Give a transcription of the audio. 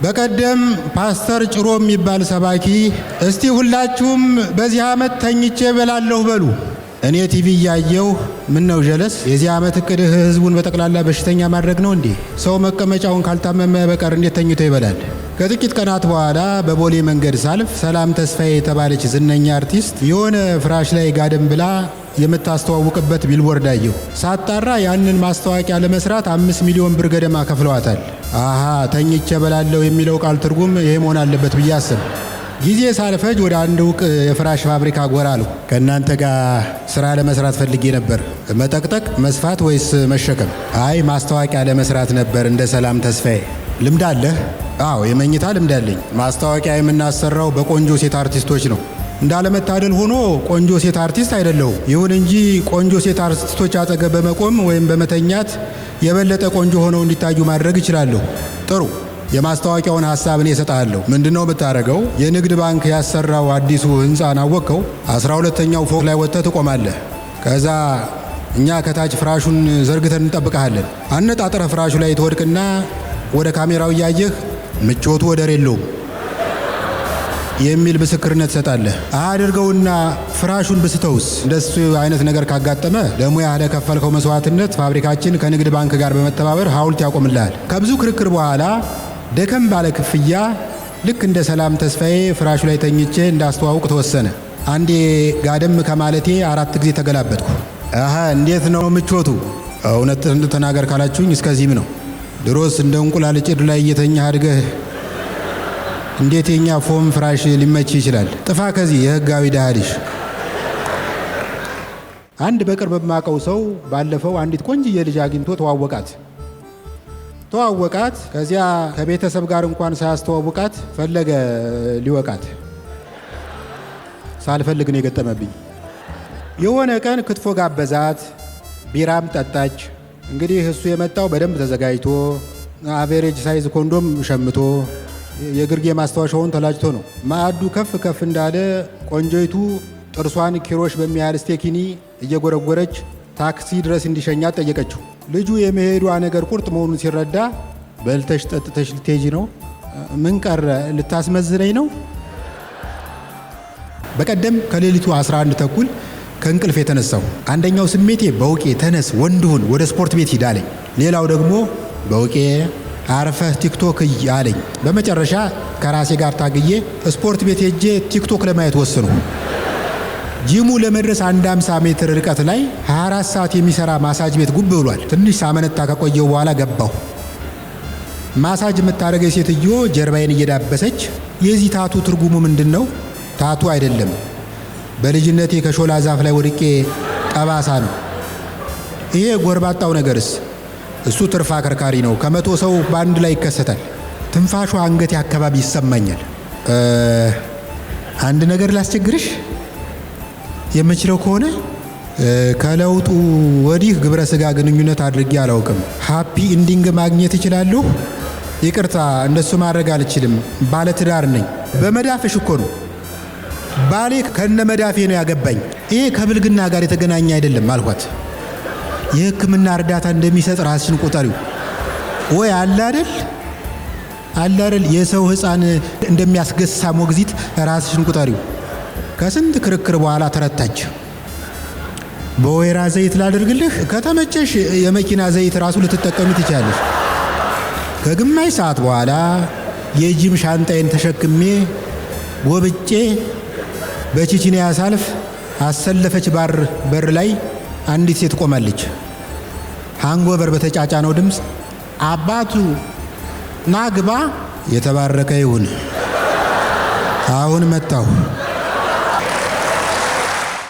በቀደም ፓስተር ጭሮ የሚባል ሰባኪ እስቲ ሁላችሁም በዚህ ዓመት ተኝቼ በላለሁ በሉ። እኔ ቲቪ እያየሁ ምን ነው ጀለስ? የዚህ ዓመት እቅድህ ህዝቡን በጠቅላላ በሽተኛ ማድረግ ነው እንዴ? ሰው መቀመጫውን ካልታመመ በቀር እንዴት ተኝቶ ይበላል? ከጥቂት ቀናት በኋላ በቦሌ መንገድ ሳልፍ ሰላም ተስፋዬ የተባለች ዝነኛ አርቲስት የሆነ ፍራሽ ላይ ጋደም ብላ የምታስተዋውቅበት ቢልቦርድ አየሁ። ሳጣራ ያንን ማስታወቂያ ለመስራት 5 ሚሊዮን ብር ገደማ ከፍለዋታል። አሃ ተኝቼ በላለሁ የሚለው ቃል ትርጉም ይሄ መሆን አለበት ብዬ አሰብኩ። ጊዜ ሳልፈጅ ወደ አንድ እውቅ የፍራሽ ፋብሪካ ጎራ አልኩ። ከእናንተ ጋር ስራ ለመስራት ፈልጌ ነበር። መጠቅጠቅ፣ መስፋት ወይስ መሸከም? አይ ማስታወቂያ ለመስራት ነበር። እንደ ሰላም ተስፋዬ ልምድ አለህ? አዎ የመኝታ ልምድ አለኝ። ማስታወቂያ የምናሰራው በቆንጆ ሴት አርቲስቶች ነው። እንዳለመታደል ሆኖ ቆንጆ ሴት አርቲስት አይደለሁም። ይሁን እንጂ ቆንጆ ሴት አርቲስቶች አጠገብ በመቆም ወይም በመተኛት የበለጠ ቆንጆ ሆነው እንዲታዩ ማድረግ እችላለሁ። ጥሩ፣ የማስታወቂያውን ሐሳብ እኔ እሰጥሃለሁ። ምንድነው የምታደርገው? የንግድ ባንክ ያሰራው አዲሱ ህንፃን አወቅከው? 12ኛው ፎቅ ላይ ወጥተህ ትቆማለህ። ከዛ እኛ ከታች ፍራሹን ዘርግተን እንጠብቀሃለን። አነጣጥረህ ፍራሹ ላይ ትወድቅና ወደ ካሜራው እያየህ ምቾቱ ወደር የለውም የሚል ምስክርነት ትሰጣለህ። አድርገውና ፍራሹን ብስተውስ? እንደሱ አይነት ነገር ካጋጠመ ለሙያ ለከፈልከው መስዋዕትነት ፋብሪካችን ከንግድ ባንክ ጋር በመተባበር ሐውልት ያቆምልሃል። ከብዙ ክርክር በኋላ ደከም ባለ ክፍያ ልክ እንደ ሰላም ተስፋዬ ፍራሹ ላይ ተኝቼ እንዳስተዋውቅ ተወሰነ። አንዴ ጋደም ከማለቴ 4 ጊዜ ተገላበጥኩ። አሃ እንዴት ነው ምቾቱ? እውነት ተናገር ካላችሁኝ እስከዚህም ነው። ድሮስ እንደ እንቁላል ጭድ ላይ እየተኛህ አድገህ እንዴት የኛ ፎም ፍራሽ ሊመች ይችላል? ጥፋ ከዚህ የህጋዊ ዳህዲሽ። አንድ በቅርብ የማውቀው ሰው ባለፈው አንዲት ቆንጅዬ ልጅ አግኝቶ ተዋወቃት። ከዚያ ከቤተሰብ ጋር እንኳን ሳያስተዋውቃት ፈለገ ሊወቃት። ሳልፈልግ ነው የገጠመብኝ። የሆነ ቀን ክትፎ ጋበዛት፣ ቢራም ጠጣች። እንግዲህ እሱ የመጣው በደንብ ተዘጋጅቶ አቬሬጅ ሳይዝ ኮንዶም ሸምቶ የግርጌ ማስታወሻውን ተላጭቶ ነው። ማዕዱ ከፍ ከፍ እንዳለ ቆንጆይቱ ጥርሷን ኪሮሽ በሚያህል ስቴኪኒ እየጎረጎረች ታክሲ ድረስ እንዲሸኛት ጠየቀችው። ልጁ የመሄዷ ነገር ቁርጥ መሆኑን ሲረዳ በልተሽ ጠጥተሽ ልትሄጂ ነው? ምን ቀረ ልታስመዝነኝ ነው? በቀደም ከሌሊቱ 11 ተኩል ከእንቅልፍ የተነሳው አንደኛው ስሜቴ በውቄ ተነስ ወንድሁን ወደ ስፖርት ቤት ሂድ አለኝ። ሌላው ደግሞ በውቄ አርፈህ ቲክቶክ አለኝ። በመጨረሻ ከራሴ ጋር ታግዬ ስፖርት ቤት ሄጄ ቲክቶክ ለማየት ወሰኑ። ጂሙ ለመድረስ 150 ሜትር ርቀት ላይ 24 ሰዓት የሚሰራ ማሳጅ ቤት ጉብ ብሏል። ትንሽ ሳመነታ ከቆየው በኋላ ገባሁ። ማሳጅ የምታደርገኝ ሴትዮ ጀርባዬን እየዳበሰች የዚህ ታቱ ትርጉሙ ምንድን ነው? ታቱ አይደለም፣ በልጅነቴ ከሾላ ዛፍ ላይ ወድቄ ጠባሳ ነው። ይሄ ጎርባጣው ነገርስ? እሱ ትርፍ አከርካሪ ነው። ከ100 ሰው በአንድ ላይ ይከሰታል። ትንፋሿ አንገቴ አካባቢ ይሰማኛል። አንድ ነገር ላስቸግርሽ የምችለው ከሆነ ከለውጡ ወዲህ ግብረ ስጋ ግንኙነት አድርጌ አላውቅም። ሃፒ ኢንዲንግ ማግኘት እችላለሁ? ይቅርታ እንደሱ ማድረግ አልችልም። ባለ ትዳር ነኝ። በመዳፍሽ እኮ ነው። ባሌ ከነ መዳፌ ነው ያገባኝ። ይሄ ከብልግና ጋር የተገናኘ አይደለም አልኳት። የሕክምና እርዳታ እንደሚሰጥ ራስሽን ቁጠሪው። ወይ አለ አይደል የሰው ሕፃን እንደሚያስገሳ ሞግዚት ራስሽን ቁጠሪው። ከስንት ክርክር በኋላ ተረታች። በወይራ ዘይት ላድርግልህ? ከተመቸሽ የመኪና ዘይት ራሱ ልትጠቀሚ ትችላለሽ። ከግማሽ ሰዓት በኋላ የጂም ሻንጣዬን ተሸክሜ ጎብጬ በቺቺኒያ ሳልፍ አሰለፈች በር ላይ አንዲት ሴት ቆማለች። ሃንጎቨር በተጫጫነው ድምፅ አባቱ ናግባ የተባረከ ይሁን። አሁን መጣሁ።